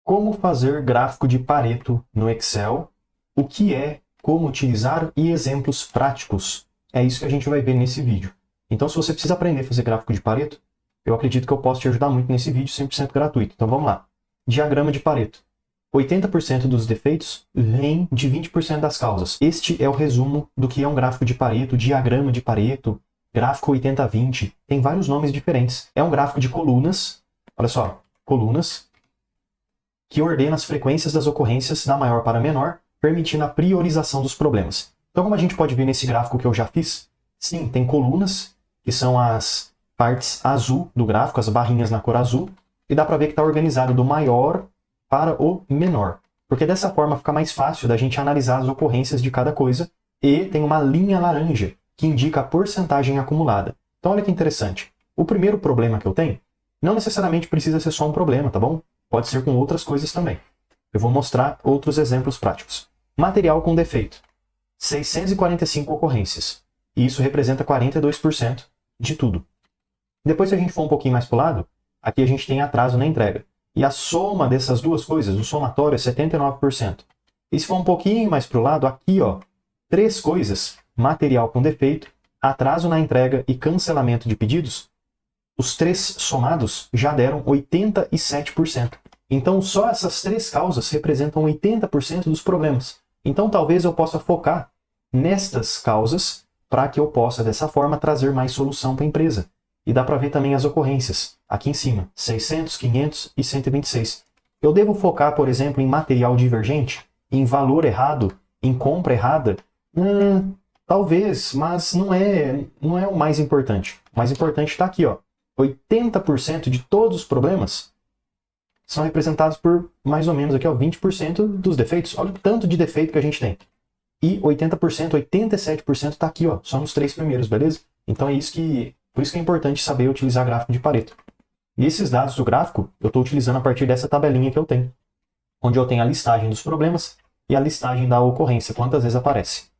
Como fazer gráfico de Pareto no Excel, o que é, como utilizar e exemplos práticos. É isso que a gente vai ver nesse vídeo. Então, se você precisa aprender a fazer gráfico de Pareto, eu acredito que eu posso te ajudar muito nesse vídeo 100% gratuito. Então, vamos lá. Diagrama de Pareto. 80% dos defeitos vêm de 20% das causas. Este é o resumo do que é um gráfico de Pareto, diagrama de Pareto, gráfico 80-20. Tem vários nomes diferentes. É um gráfico de colunas. Olha só, colunas que ordena as frequências das ocorrências da maior para a menor, permitindo a priorização dos problemas. Então, como a gente pode ver nesse gráfico que eu já fiz, sim, tem colunas, que são as partes azul do gráfico, as barrinhas na cor azul, e dá para ver que está organizado do maior para o menor. Porque dessa forma fica mais fácil da gente analisar as ocorrências de cada coisa, e tem uma linha laranja, que indica a porcentagem acumulada. Então, olha que interessante. O primeiro problema que eu tenho, não necessariamente precisa ser só um problema, tá bom? Pode ser com outras coisas também. Eu vou mostrar outros exemplos práticos. Material com defeito. 645 ocorrências. E isso representa 42% de tudo. Depois, se a gente for um pouquinho mais para o lado, aqui a gente tem atraso na entrega. E a soma dessas duas coisas, o somatório é 79%. E se for um pouquinho mais para o lado, aqui, ó, 3 coisas, material com defeito, atraso na entrega e cancelamento de pedidos, os 3 somados já deram 87%. Então, só essas 3 causas representam 80% dos problemas. Então, talvez eu possa focar nestas causas para que eu possa, dessa forma, trazer mais solução para a empresa. E dá para ver também as ocorrências. Aqui em cima, 600, 500 e 126. Eu devo focar, por exemplo, em material divergente? Em valor errado? Em compra errada? Talvez, mas não é o mais importante. O mais importante está aqui, ó. 80% de todos os problemas são representados por mais ou menos aqui, ó, 20% dos defeitos. Olha o tanto de defeito que a gente tem. E 80%, 87% está aqui, ó, só nos 3 primeiros, beleza? Então por isso que é importante saber utilizar gráfico de Pareto. E esses dados do gráfico eu estou utilizando a partir dessa tabelinha que eu tenho, onde eu tenho a listagem dos problemas e a listagem da ocorrência, quantas vezes aparece.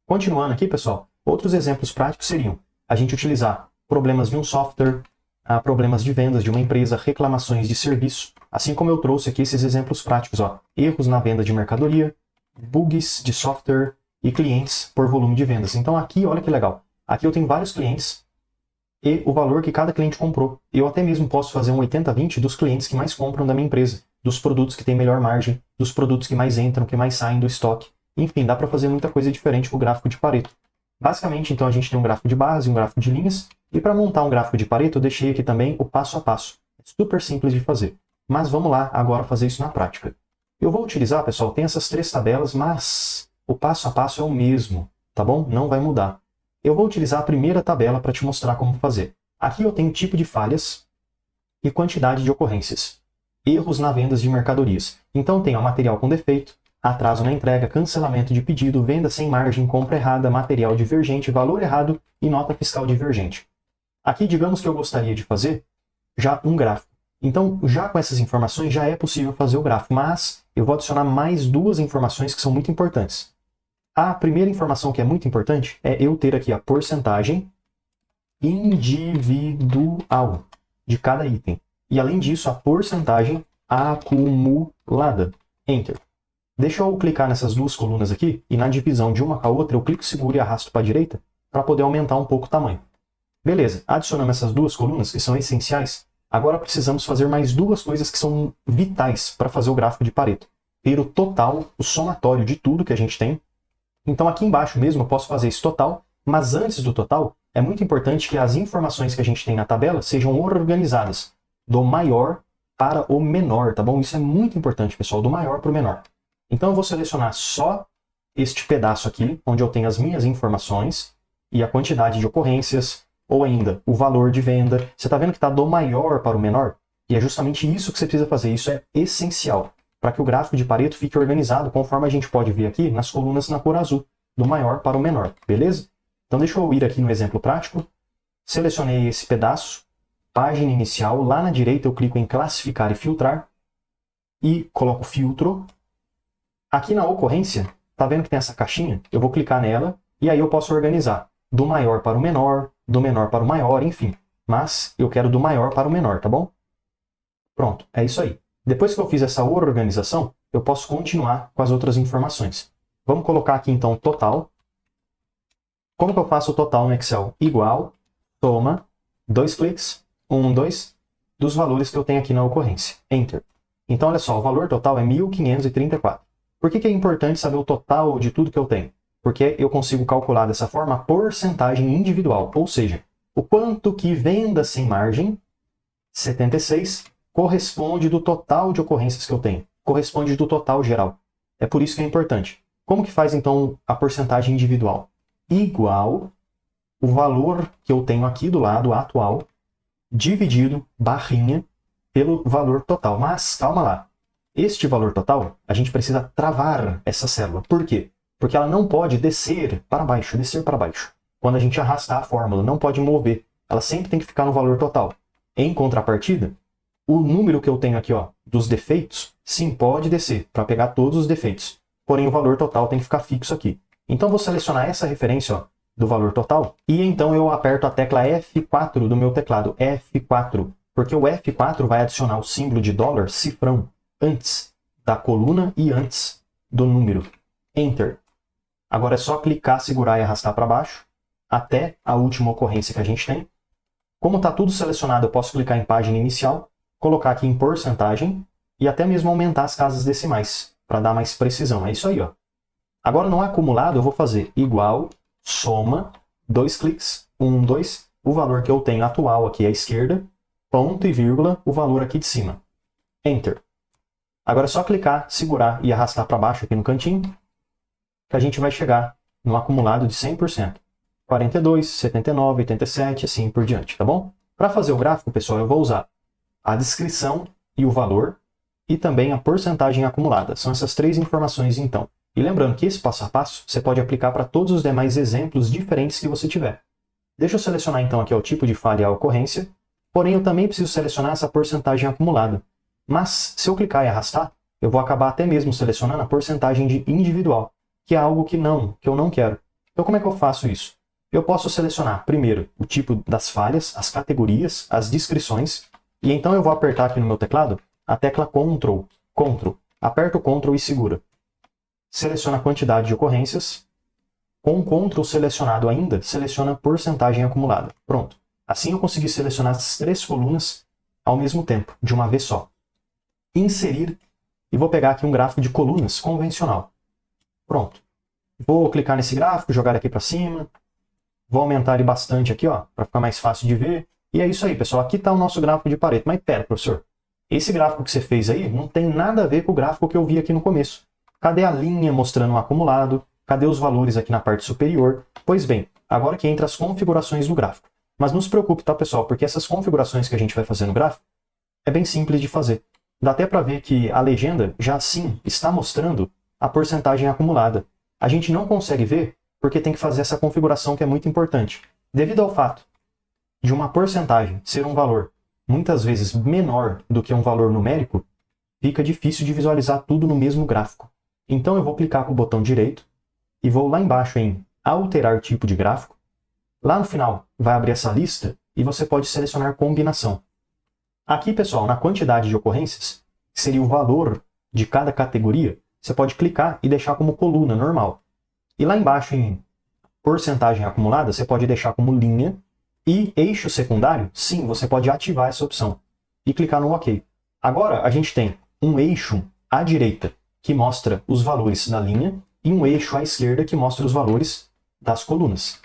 Continuando aqui, pessoal, outros exemplos práticos seriam a gente utilizar problemas de um software, problemas de vendas de uma empresa, reclamações de serviço, assim como eu trouxe aqui esses exemplos práticos, ó, erros na venda de mercadoria, bugs de software e clientes por volume de vendas. Então aqui, olha que legal, aqui eu tenho vários clientes e o valor que cada cliente comprou. Eu até mesmo posso fazer um 80-20 dos clientes que mais compram da minha empresa, dos produtos que têm melhor margem, dos produtos que mais entram, que mais saem do estoque. Enfim, dá para fazer muita coisa diferente com o gráfico de Pareto. Basicamente, então, a gente tem um gráfico de base, um gráfico de linhas, e para montar um gráfico de Pareto, eu deixei aqui também o passo a passo. É super simples de fazer. Mas vamos lá agora fazer isso na prática. Eu vou utilizar, pessoal, tem essas 3 tabelas, mas o passo a passo é o mesmo, tá bom? Não vai mudar. Eu vou utilizar a primeira tabela para te mostrar como fazer. Aqui eu tenho tipo de falhas e quantidade de ocorrências. Erros na vendas de mercadorias. Então tem o material com defeito, atraso na entrega, cancelamento de pedido, venda sem margem, compra errada, material divergente, valor errado e nota fiscal divergente. Aqui, digamos que eu gostaria de fazer já um gráfico. Então, já com essas informações, já é possível fazer o gráfico, mas eu vou adicionar mais 2 informações que são muito importantes. A primeira informação que é muito importante é eu ter aqui a porcentagem individual de cada item. E, além disso, a porcentagem acumulada. Enter. Deixa eu clicar nessas 2 colunas aqui e na divisão de uma com a outra eu clico seguro e arrasto para a direita para poder aumentar um pouco o tamanho. Beleza, adicionamos essas 2 colunas que são essenciais. Agora precisamos fazer mais 2 coisas que são vitais para fazer o gráfico de Pareto. Ter o total, o somatório de tudo que a gente tem. Então aqui embaixo mesmo eu posso fazer esse total, mas antes do total é muito importante que as informações que a gente tem na tabela sejam organizadas do maior para o menor, tá bom? Isso é muito importante, pessoal, do maior para o menor. Então eu vou selecionar só este pedaço aqui, onde eu tenho as minhas informações e a quantidade de ocorrências, ou ainda o valor de venda. Você está vendo que está do maior para o menor? E é justamente isso que você precisa fazer. Isso é essencial para que o gráfico de Pareto fique organizado, conforme a gente pode ver aqui nas colunas na cor azul, do maior para o menor, beleza? Então deixa eu ir aqui no exemplo prático. Selecionei esse pedaço, página inicial, lá na direita eu clico em classificar e filtrar e coloco filtro. Aqui na ocorrência, tá vendo que tem essa caixinha? Eu vou clicar nela e aí eu posso organizar do maior para o menor, do menor para o maior, enfim. Mas eu quero do maior para o menor, tá bom? Pronto, é isso aí. Depois que eu fiz essa organização, eu posso continuar com as outras informações. Vamos colocar aqui então o total. Como que eu faço o total no Excel? Igual, soma, 2 cliques, 1, 2, dos valores que eu tenho aqui na ocorrência. Enter. Então, olha só, o valor total é 1.534. Por que é importante saber o total de tudo que eu tenho? Porque eu consigo calcular dessa forma a porcentagem individual, ou seja, o quanto que venda sem margem, 76, corresponde do total de ocorrências que eu tenho, corresponde do total geral. É por isso que é importante. Como que faz então a porcentagem individual? Igual o valor que eu tenho aqui do lado atual, dividido, barrinha, pelo valor total. Mas, calma lá. Este valor total, a gente precisa travar essa célula. Por quê? Porque ela não pode descer para baixo, Quando a gente arrastar a fórmula, não pode mover. Ela sempre tem que ficar no valor total. Em contrapartida, o número que eu tenho aqui, ó, dos defeitos, sim, pode descer para pegar todos os defeitos. Porém, o valor total tem que ficar fixo aqui. Então, vou selecionar essa referência, ó, do valor total. E então eu aperto a tecla F4 do meu teclado. F4. Porque o F4 vai adicionar o símbolo de dólar, cifrão, antes da coluna e antes do número. Enter. Agora é só clicar, segurar e arrastar para baixo, até a última ocorrência que a gente tem. Como está tudo selecionado, eu posso clicar em página inicial, colocar aqui em porcentagem e até mesmo aumentar as casas decimais, para dar mais precisão. É isso aí, ó. Agora no acumulado eu vou fazer igual, soma, 2 cliques, 1, 2, o valor que eu tenho atual aqui à esquerda, ponto e vírgula, o valor aqui de cima. Enter. Agora é só clicar, segurar e arrastar para baixo aqui no cantinho, que a gente vai chegar no acumulado de 100%. 42, 79, 87, assim por diante, tá bom? Para fazer o gráfico, pessoal, eu vou usar a descrição e o valor, e também a porcentagem acumulada. São essas 3 informações, então. E lembrando que esse passo a passo você pode aplicar para todos os demais exemplos diferentes que você tiver. Deixa eu selecionar então aqui o tipo de falha e a ocorrência, porém eu também preciso selecionar essa porcentagem acumulada. Mas, se eu clicar e arrastar, eu vou acabar até mesmo selecionando a porcentagem de individual, que é algo que eu não quero. Então como é que eu faço isso? Eu posso selecionar primeiro o tipo das falhas, as categorias, as descrições, e então eu vou apertar aqui no meu teclado a tecla Ctrl. Aperto Ctrl e segura. Seleciona a quantidade de ocorrências. Com o Ctrl selecionado ainda, seleciona a porcentagem acumulada. Pronto. Assim eu consegui selecionar as 3 colunas ao mesmo tempo, de uma vez só. Inserir, e vou pegar aqui um gráfico de colunas convencional. Pronto. Vou clicar nesse gráfico, jogar aqui para cima. Vou aumentar ele bastante aqui, ó, para ficar mais fácil de ver. E é isso aí, pessoal. Aqui está o nosso gráfico de Pareto. Mas pera, professor. Esse gráfico que você fez aí não tem nada a ver com o gráfico que eu vi aqui no começo. Cadê a linha mostrando o acumulado? Cadê os valores aqui na parte superior? Pois bem, agora que entra as configurações do gráfico. Mas não se preocupe, tá, pessoal? Porque essas configurações que a gente vai fazer no gráfico é bem simples de fazer. Dá até para ver que a legenda já sim está mostrando a porcentagem acumulada. A gente não consegue ver porque tem que fazer essa configuração que é muito importante. Devido ao fato de uma porcentagem ser um valor muitas vezes menor do que um valor numérico, fica difícil de visualizar tudo no mesmo gráfico. Então eu vou clicar com o botão direito e vou lá embaixo em alterar tipo de gráfico. Lá no final vai abrir essa lista e você pode selecionar combinação. Aqui, pessoal, na quantidade de ocorrências, que seria o valor de cada categoria, você pode clicar e deixar como coluna normal. E lá embaixo em porcentagem acumulada, você pode deixar como linha. E eixo secundário, sim, você pode ativar essa opção e clicar no OK. Agora a gente tem um eixo à direita que mostra os valores da linha e um eixo à esquerda que mostra os valores das colunas.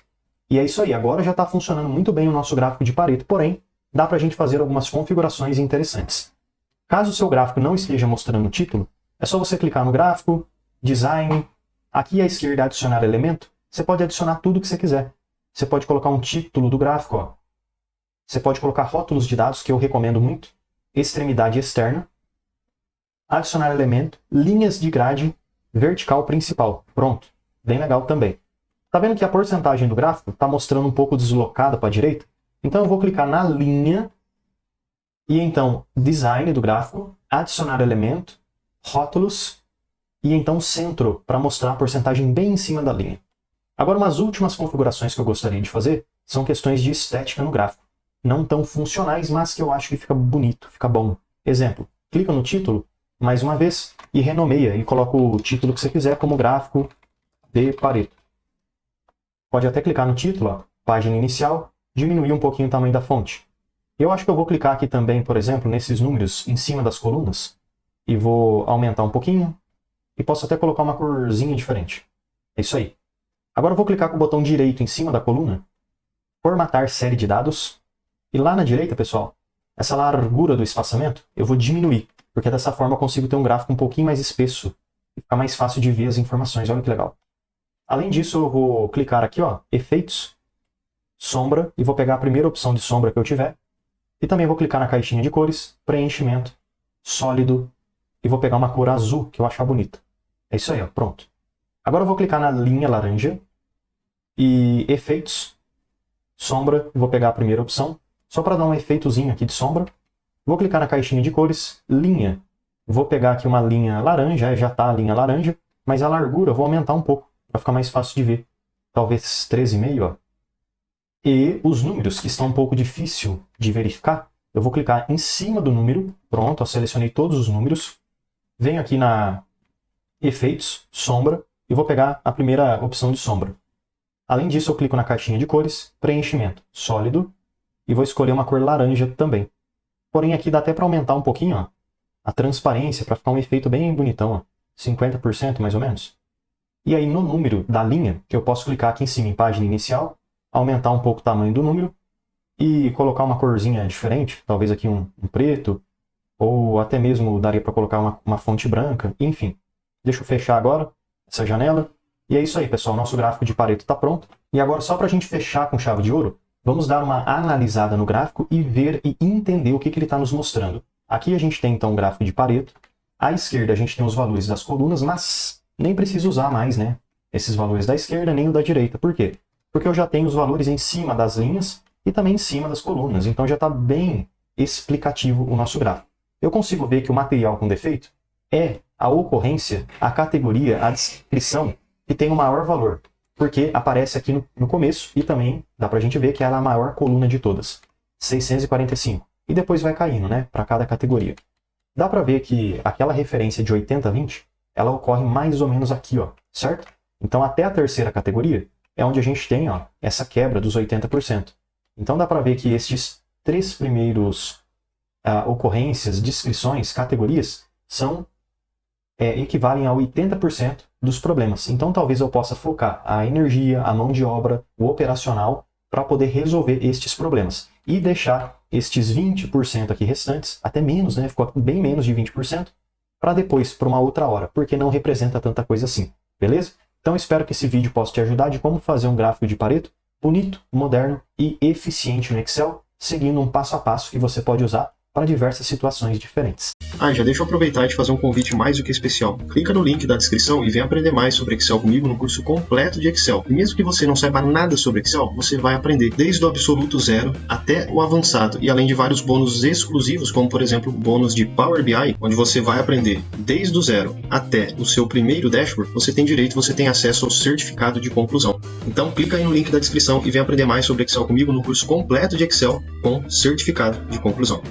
E é isso aí, agora já está funcionando muito bem o nosso gráfico de Pareto, porém dá para a gente fazer algumas configurações interessantes. Caso o seu gráfico não esteja mostrando o título, é só você clicar no gráfico, design, aqui à esquerda adicionar elemento, você pode adicionar tudo que você quiser. Você pode colocar um título do gráfico, ó. Você pode colocar rótulos de dados, que eu recomendo muito, extremidade externa, adicionar elemento, linhas de grade, vertical principal. Pronto, bem legal também. Tá vendo que a porcentagem do gráfico está mostrando um pouco deslocada para a direita? Então eu vou clicar na linha e então design do gráfico, adicionar elemento, rótulos e então centro para mostrar a porcentagem bem em cima da linha. Agora, umas últimas configurações que eu gostaria de fazer são questões de estética no gráfico. Não tão funcionais, mas que eu acho que fica bonito, fica bom. Exemplo, clica no título mais uma vez e renomeia e coloca o título que você quiser como gráfico de Pareto. Pode até clicar no título, ó, página inicial, diminuir um pouquinho o tamanho da fonte. Eu acho que eu vou clicar aqui também, por exemplo, nesses números em cima das colunas e vou aumentar um pouquinho e posso até colocar uma corzinha diferente. É isso aí. Agora eu vou clicar com o botão direito em cima da coluna, formatar série de dados, e lá na direita, pessoal, essa largura do espaçamento eu vou diminuir, porque dessa forma eu consigo ter um gráfico um pouquinho mais espesso e ficar mais fácil de ver as informações. Olha que legal. Além disso, eu vou clicar aqui, ó, efeitos, sombra, e vou pegar a primeira opção de sombra que eu tiver, e também vou clicar na caixinha de cores, preenchimento, sólido, e vou pegar uma cor azul que eu achar bonita. É isso aí, ó, pronto. Agora eu vou clicar na linha laranja, e efeitos, sombra, vou pegar a primeira opção, só para dar um efeitozinho aqui de sombra. Vou clicar na caixinha de cores, linha, vou pegar aqui uma linha laranja, já está a linha laranja, mas a largura eu vou aumentar um pouco, para ficar mais fácil de ver. Talvez 13,5, ó. E os números, que estão um pouco difícil de verificar, eu vou clicar em cima do número, pronto, eu selecionei todos os números, venho aqui na efeitos, sombra, e vou pegar a primeira opção de sombra. Além disso, eu clico na caixinha de cores, preenchimento, sólido, e vou escolher uma cor laranja também. Porém, aqui dá até para aumentar um pouquinho, ó, a transparência, para ficar um efeito bem bonitão, ó, 50% mais ou menos. E aí no número da linha, que eu posso clicar aqui em cima em página inicial, aumentar um pouco o tamanho do número e colocar uma corzinha diferente, talvez aqui um preto, ou até mesmo daria para colocar uma fonte branca, enfim. Deixa eu fechar agora essa janela. E é isso aí, pessoal, nosso gráfico de Pareto está pronto. E agora, só para a gente fechar com chave de ouro, vamos dar uma analisada no gráfico e ver e entender o que ele está nos mostrando. Aqui a gente tem então o gráfico de Pareto, à esquerda a gente tem os valores das colunas, mas nem preciso usar mais, né, esses valores da esquerda nem o da direita. Por quê? Porque eu já tenho os valores em cima das linhas e também em cima das colunas, então já está bem explicativo o nosso gráfico. Eu consigo ver que o material com defeito é a ocorrência, a categoria, a descrição que tem o maior valor, porque aparece aqui no começo e também dá para a gente ver que ela é a maior coluna de todas, 645, e depois vai caindo, né, para cada categoria. Dá para ver que aquela referência de 80-20, ela ocorre mais ou menos aqui, ó, certo? Então até a terceira categoria é onde a gente tem, ó, essa quebra dos 80%. Então dá para ver que estes três primeiros ocorrências, descrições, categorias, equivalem a 80% dos problemas. Então talvez eu possa focar a energia, a mão de obra, o operacional, para poder resolver estes problemas. E deixar estes 20% aqui restantes, até menos, né? Ficou bem menos de 20%, para depois, para uma outra hora, porque não representa tanta coisa assim, beleza? Então espero que esse vídeo possa te ajudar de como fazer um gráfico de Pareto bonito, moderno e eficiente no Excel, seguindo um passo a passo que você pode usar para diversas situações diferentes. Já deixa eu aproveitar e te fazer um convite mais do que especial. Clica no link da descrição e vem aprender mais sobre Excel comigo no curso completo de Excel. E mesmo que você não saiba nada sobre Excel, você vai aprender desde o absoluto zero até o avançado. E além de vários bônus exclusivos, como por exemplo o bônus de Power BI, onde você vai aprender desde o zero até o seu primeiro dashboard, você tem acesso ao certificado de conclusão. Então clica aí no link da descrição e vem aprender mais sobre Excel comigo no curso completo de Excel com certificado de conclusão.